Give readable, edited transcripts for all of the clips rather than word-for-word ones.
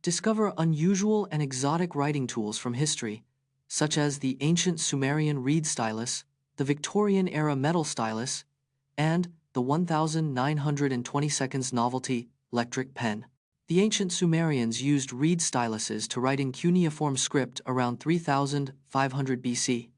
Discover unusual and exotic writing tools from history, such as the ancient Sumerian reed stylus, the Victorian-era metal stylus, and the 1922 novelty electric pen. The ancient Sumerians used reed styluses to write in cuneiform script around 3500 BC.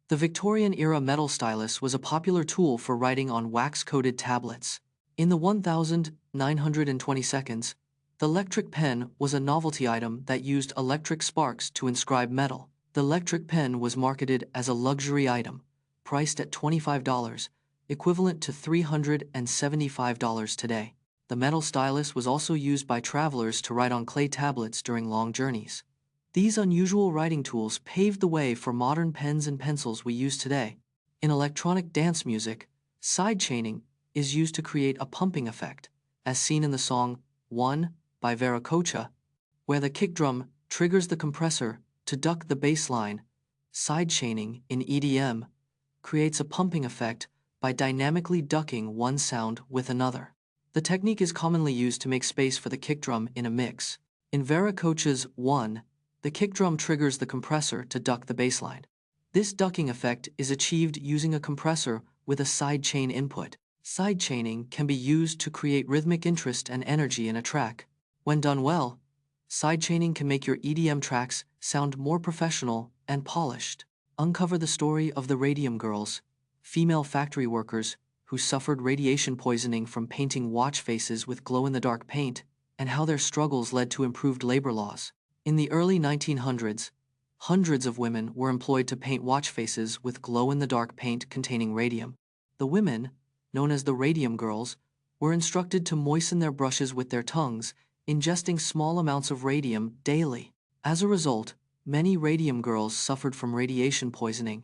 The Victorian-era metal stylus was a popular tool for writing on wax-coated tablets. In the 1922, the electric pen was a novelty item that used electric sparks to inscribe metal. The electric pen was marketed as a luxury item, priced at $25, equivalent to $375 today. The metal stylus was also used by travelers to write on clay tablets during long journeys. These unusual writing tools paved the way for modern pens and pencils we use today. In electronic dance music, sidechaining is used to create a pumping effect, as seen in the song One by Veracocha, where the kick drum triggers the compressor to duck the bass line. Sidechaining in EDM creates a pumping effect by dynamically ducking one sound with another. The technique is commonly used to make space for the kick drum in a mix. In Veracocha's One, the kick drum triggers the compressor to duck the bass line. This ducking effect is achieved using a compressor with a sidechain input. Sidechaining can be used to create rhythmic interest and energy in a track. When done well, sidechaining can make your EDM tracks sound more professional and polished. Uncover the story of the Radium Girls, female factory workers who suffered radiation poisoning from painting watch faces with glow-in-the-dark paint, and how their struggles led to improved labor laws. In the early 1900s, hundreds of women were employed to paint watch faces with glow-in-the-dark paint containing radium. The women, known as the Radium Girls, were instructed to moisten their brushes with their tongues, ingesting small amounts of radium daily. As a result, many Radium Girls suffered from radiation poisoning,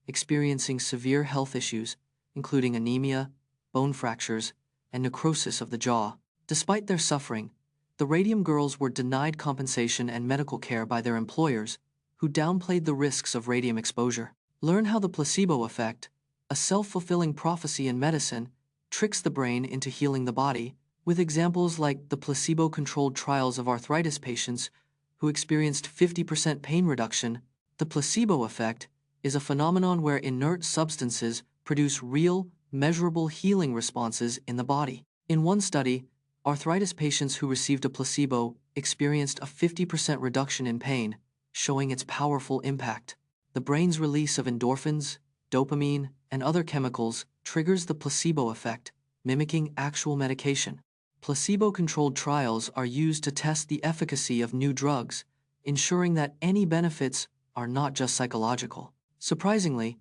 experiencing severe health issues, including anemia, bone fractures, and necrosis of the jaw. Despite their suffering, the Radium Girls were denied compensation and medical care by their employers, who downplayed the risks of radium exposure. Learn how the placebo effect, a self-fulfilling prophecy in medicine, tricks the brain into healing the body, with examples like the placebo-controlled trials of arthritis patients who experienced 50% pain reduction. The placebo effect is a phenomenon where inert substances produce real, measurable healing responses in the body. In one study, arthritis patients who received a placebo experienced a 50% reduction in pain, showing its powerful impact. The brain's release of endorphins, dopamine, and other chemicals triggers the placebo effect, mimicking actual medication. Placebo-controlled trials are used to test the efficacy of new drugs, ensuring that any benefits are not just psychological. Surprisingly,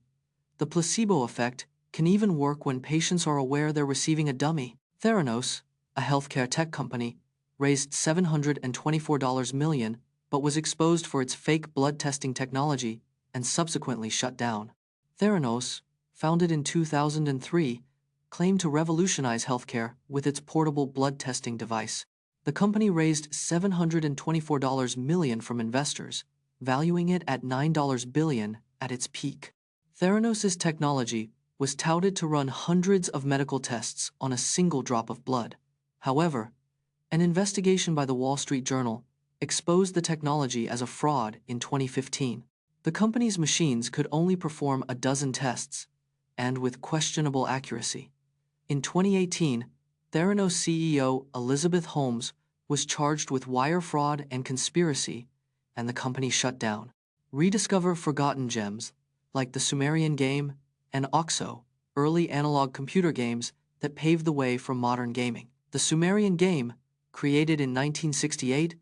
the placebo effect can even work when patients are aware they're receiving a dummy. Theranos, a healthcare tech company, raised $724 million but was exposed for its fake blood testing technology and subsequently shut down. Theranos, founded in 2003, claimed to revolutionize healthcare with its portable blood testing device. The company raised $724 million from investors, valuing it at $9 billion at its peak. Theranos' technology was touted to run hundreds of medical tests on a single drop of blood. However, an investigation by the Wall Street Journal exposed the technology as a fraud in 2015. The company's machines could only perform a dozen tests, and with questionable accuracy. In 2018, Theranos CEO Elizabeth Holmes was charged with wire fraud and conspiracy, and the company shut down. Rediscover forgotten gems, like the Sumerian game and OXO, early analog computer games that paved the way for modern gaming. The Sumerian game, created in 1968,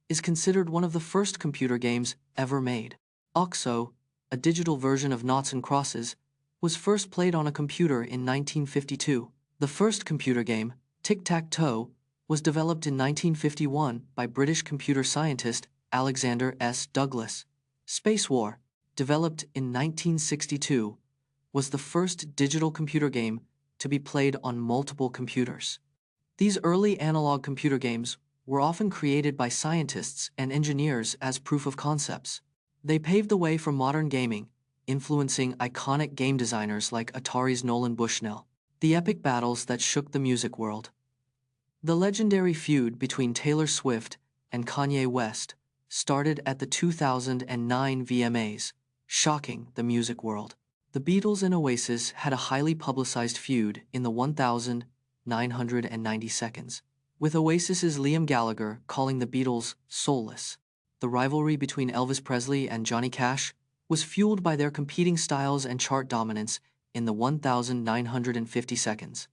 is considered one of the first computer games ever made. OXO, a digital version of Noughts and Crosses, was first played on a computer in 1952. The first computer game, Tic-Tac-Toe, was developed in 1951 by British computer scientist Alexander S. Douglas. Space War, developed in 1962, was the first digital computer game to be played on multiple computers. These early analog computer games were often created by scientists and engineers as proof of concepts. They paved the way for modern gaming, influencing iconic game designers like Atari's Nolan Bushnell. The epic battles that shook the music world. The legendary feud between Taylor Swift and Kanye West, started at the 2009 VMAs, shocking the music world. The Beatles and Oasis had a highly publicized feud in the 1990 seconds, with Oasis's Liam Gallagher calling the Beatles soulless. The rivalry between Elvis Presley and Johnny Cash was fueled by their competing styles and chart dominance in the 1950 seconds.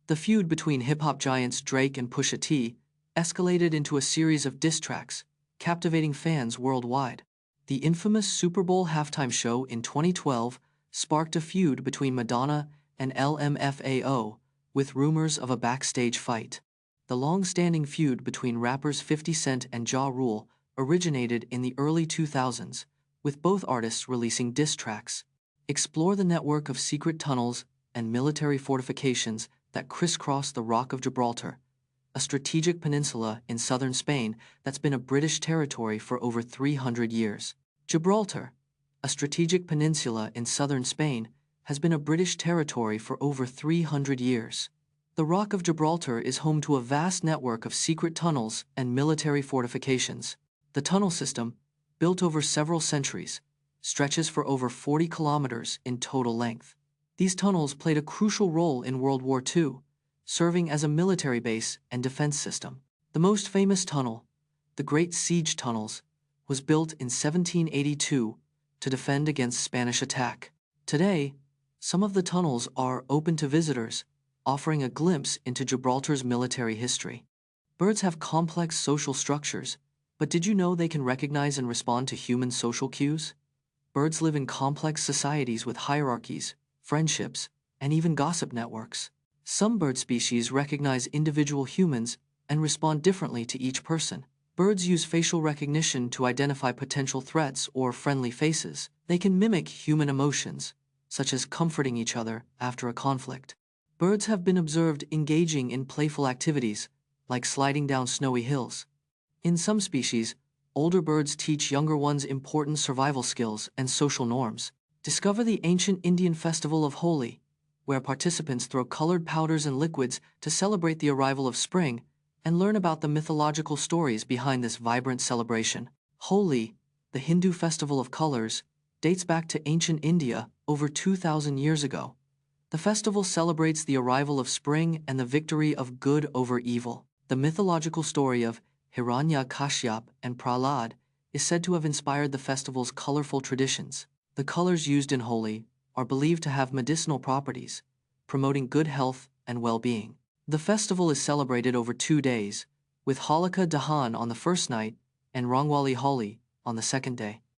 The feud between hip-hop giants Drake and Pusha T escalated into a series of diss tracks, captivating fans worldwide. The infamous Super Bowl halftime show in 2012 sparked a feud between Madonna and LMFAO, with rumors of a backstage fight. The long-standing feud between rappers 50 Cent and Ja Rule originated in the early 2000s, with both artists releasing diss tracks. Explore the network of secret tunnels and military fortifications that crisscross the Rock of Gibraltar, a strategic peninsula in southern Spain that's been a British territory for over 300 years. Gibraltar, a strategic peninsula in southern Spain, has been a British territory for over 300 years. The Rock of Gibraltar is home to a vast network of secret tunnels and military fortifications. The tunnel system, built over several centuries, stretches for over 40 kilometers in total length. These tunnels played a crucial role in World War II, serving as a military base and defense system. The most famous tunnel, the Great Siege Tunnels, was built in 1782 to defend against Spanish attack. Today, some of the tunnels are open to visitors, offering a glimpse into Gibraltar's military history. Birds have complex social structures, but did you know they can recognize and respond to human social cues? Birds live in complex societies with hierarchies, friendships, and even gossip networks. Some bird species recognize individual humans and respond differently to each person. Birds use facial recognition to identify potential threats or friendly faces. They can mimic human emotions, such as comforting each other after a conflict. Birds have been observed engaging in playful activities, like sliding down snowy hills. In some species, older birds teach younger ones important survival skills and social norms. Discover the ancient Indian festival of Holi, where participants throw colored powders and liquids to celebrate the arrival of spring, and learn about the mythological stories behind this vibrant celebration. Holi, the Hindu festival of colors, dates back to ancient India over 2,000 years ago. The festival celebrates the arrival of spring and the victory of good over evil. The mythological story of Hiranyakashyap and Prahlad is said to have inspired the festival's colorful traditions. The colors used in Holi are believed to have medicinal properties, promoting good health and well-being. The festival is celebrated over 2 days, with Holika Dahan on the first night and Rangwali Holi on the second day.